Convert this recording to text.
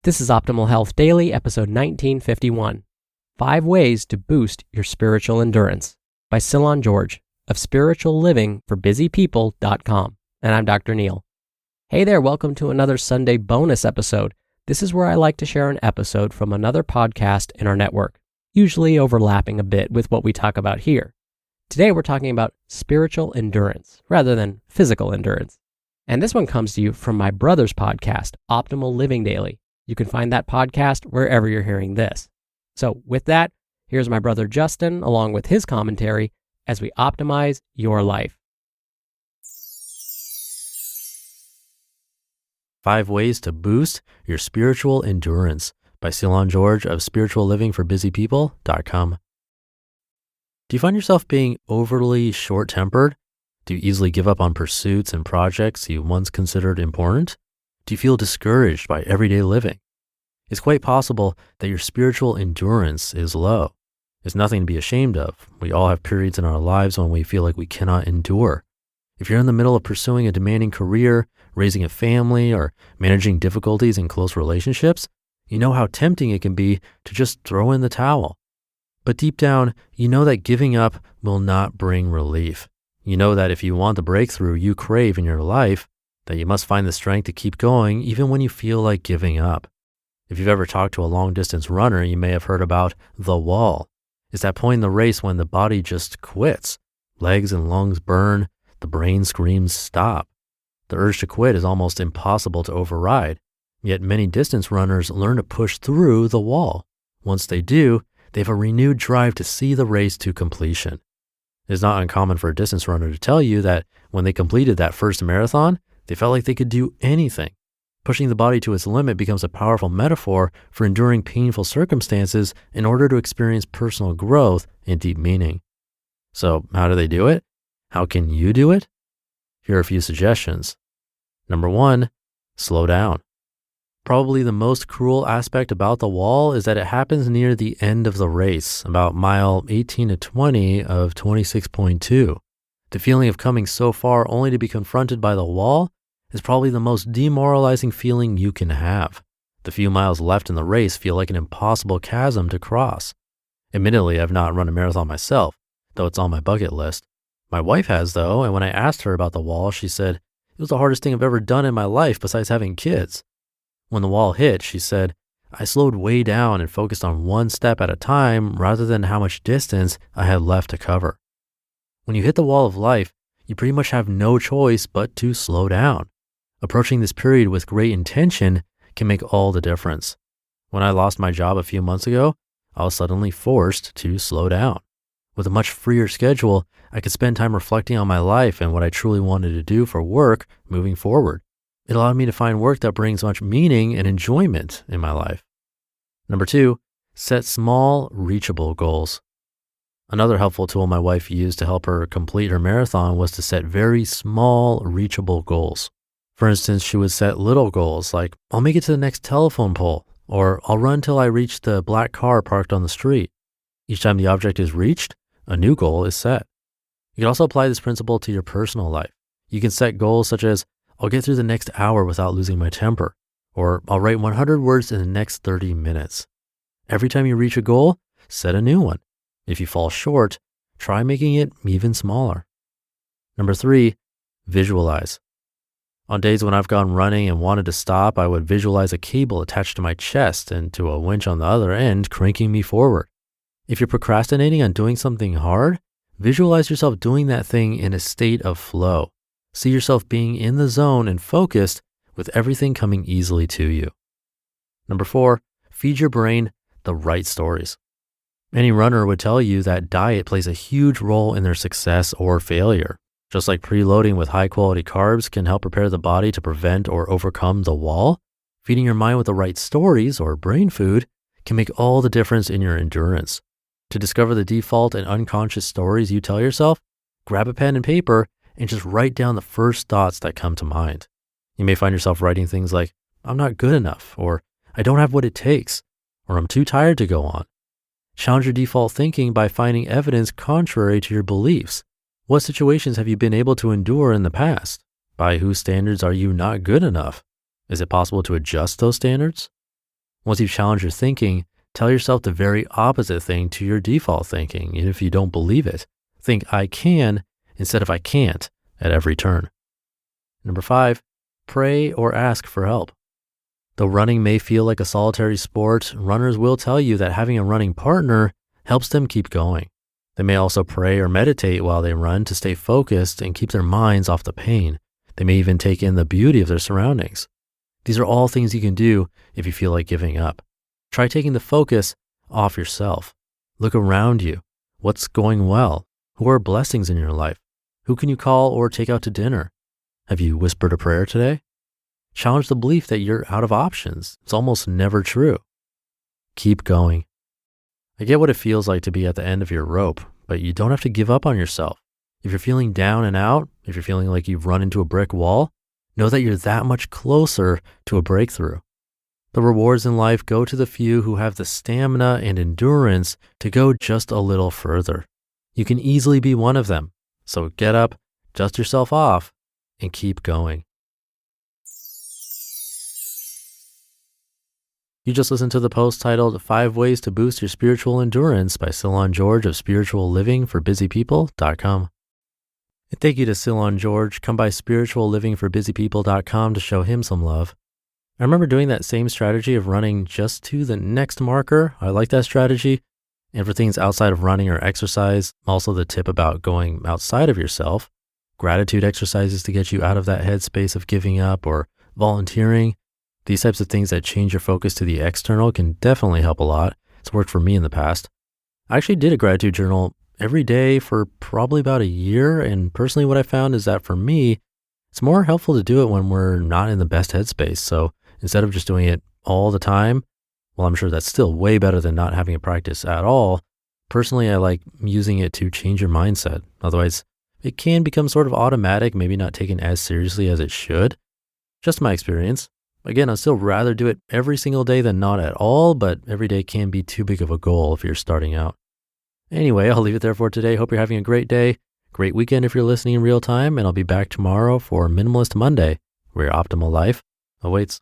This is Optimal Health Daily, episode 1951. 5 Ways to Boost Your Spiritual Endurance by Cylon George of spirituallivingforbusypeople.com. And I'm Dr. Neil. Hey there, welcome to another Sunday bonus episode. This is where I like to share an episode from another podcast in our network, usually overlapping a bit with what we talk about here. Today we're talking about spiritual endurance rather than physical endurance. And this one comes to you from my brother's podcast, Optimal Living Daily. You can find that podcast wherever you're hearing this. So with that, here's my brother Justin along with his commentary as we optimize your life. 5 Ways to Boost Your Spiritual Endurance by Cylon George of spirituallivingforbusypeople.com. Do you find yourself being overly short-tempered? Do you easily give up on pursuits and projects you once considered important? Do you feel discouraged by everyday living? It's quite possible that your spiritual endurance is low. It's nothing to be ashamed of. We all have periods in our lives when we feel like we cannot endure. If you're in the middle of pursuing a demanding career, raising a family, or managing difficulties in close relationships, you know how tempting it can be to just throw in the towel. But deep down, you know that giving up will not bring relief. You know that if you want the breakthrough you crave in your life, that you must find the strength to keep going even when you feel like giving up. If you've ever talked to a long-distance runner, you may have heard about the wall. It's that point in the race when the body just quits. Legs and lungs burn, the brain screams stop. The urge to quit is almost impossible to override, yet many distance runners learn to push through the wall. Once they do, they have a renewed drive to see the race to completion. It is not uncommon for a distance runner to tell you that when they completed that first marathon, they felt like they could do anything. Pushing the body to its limit becomes a powerful metaphor for enduring painful circumstances in order to experience personal growth and deep meaning. So how do they do it? How can you do it? Here are a few suggestions. Number 1, slow down. Probably the most cruel aspect about the wall is that it happens near the end of the race, about mile 18 to 20 of 26.2. The feeling of coming so far only to be confronted by the wall is probably the most demoralizing feeling you can have. The few miles left in the race feel like an impossible chasm to cross. Admittedly, I've not run a marathon myself, though it's on my bucket list. My wife has though, and when I asked her about the wall, she said, "It was the hardest thing I've ever done in my life besides having kids." When the wall hit, she said, "I slowed way down and focused on one step at a time rather than how much distance I had left to cover." When you hit the wall of life, you pretty much have no choice but to slow down. Approaching this period with great intention can make all the difference. When I lost my job a few months ago, I was suddenly forced to slow down. With a much freer schedule, I could spend time reflecting on my life and what I truly wanted to do for work moving forward. It allowed me to find work that brings much meaning and enjoyment in my life. Number 2, set small, reachable goals. Another helpful tool my wife used to help her complete her marathon was to set very small, reachable goals. For instance, she would set little goals like, I'll make it to the next telephone pole, or I'll run till I reach the black car parked on the street. Each time the object is reached, a new goal is set. You can also apply this principle to your personal life. You can set goals such as, I'll get through the next hour without losing my temper, or I'll write 100 words in the next 30 minutes. Every time you reach a goal, set a new one. If you fall short, try making it even smaller. Number 3, visualize. On days when I've gone running and wanted to stop, I would visualize a cable attached to my chest and to a winch on the other end cranking me forward. If you're procrastinating on doing something hard, visualize yourself doing that thing in a state of flow. See yourself being in the zone and focused with everything coming easily to you. Number 4, feed your brain the right stories. Any runner would tell you that diet plays a huge role in their success or failure. Just like preloading with high-quality carbs can help prepare the body to prevent or overcome the wall, feeding your mind with the right stories or brain food can make all the difference in your endurance. To discover the default and unconscious stories you tell yourself, grab a pen and paper and just write down the first thoughts that come to mind. You may find yourself writing things like, I'm not good enough, or I don't have what it takes, or I'm too tired to go on. Challenge your default thinking by finding evidence contrary to your beliefs. What situations have you been able to endure in the past? By whose standards are you not good enough? Is it possible to adjust those standards? Once you've challenged your thinking, tell yourself the very opposite thing to your default thinking, even if you don't believe it. Think I can instead of I can't at every turn. Number 5, pray or ask for help. Though running may feel like a solitary sport, runners will tell you that having a running partner helps them keep going. They may also pray or meditate while they run to stay focused and keep their minds off the pain. They may even take in the beauty of their surroundings. These are all things you can do if you feel like giving up. Try taking the focus off yourself. Look around you. What's going well? Who are blessings in your life? Who can you call or take out to dinner? Have you whispered a prayer today? Challenge the belief that you're out of options. It's almost never true. Keep going. I get what it feels like to be at the end of your rope, but you don't have to give up on yourself. If you're feeling down and out, if you're feeling like you've run into a brick wall, know that you're that much closer to a breakthrough. The rewards in life go to the few who have the stamina and endurance to go just a little further. You can easily be one of them. So get up, dust yourself off, and keep going. You just listened to the post titled 5 Ways to Boost Your Spiritual Endurance by Cylon George of spirituallivingforbusypeople.com. And thank you to Cylon George. Come by spirituallivingforbusypeople.com to show him some love. I remember doing that same strategy of running just to the next marker. I like that strategy. And for things outside of running or exercise, also the tip about going outside of yourself, gratitude exercises to get you out of that headspace of giving up or volunteering. These types of things that change your focus to the external can definitely help a lot. It's worked for me in the past. I actually did a gratitude journal every day for probably about a year. And personally, what I found is that for me, it's more helpful to do it when we're not in the best headspace. So instead of just doing it all the time, well, I'm sure that's still way better than not having a practice at all. Personally, I like using it to change your mindset. Otherwise, it can become sort of automatic, maybe not taken as seriously as it should. Just my experience. Again, I'd still rather do it every single day than not at all, but every day can be too big of a goal if you're starting out. Anyway, I'll leave it there for today. Hope you're having a great day, great weekend if you're listening in real time, and I'll be back tomorrow for Minimalist Monday, where your optimal life awaits.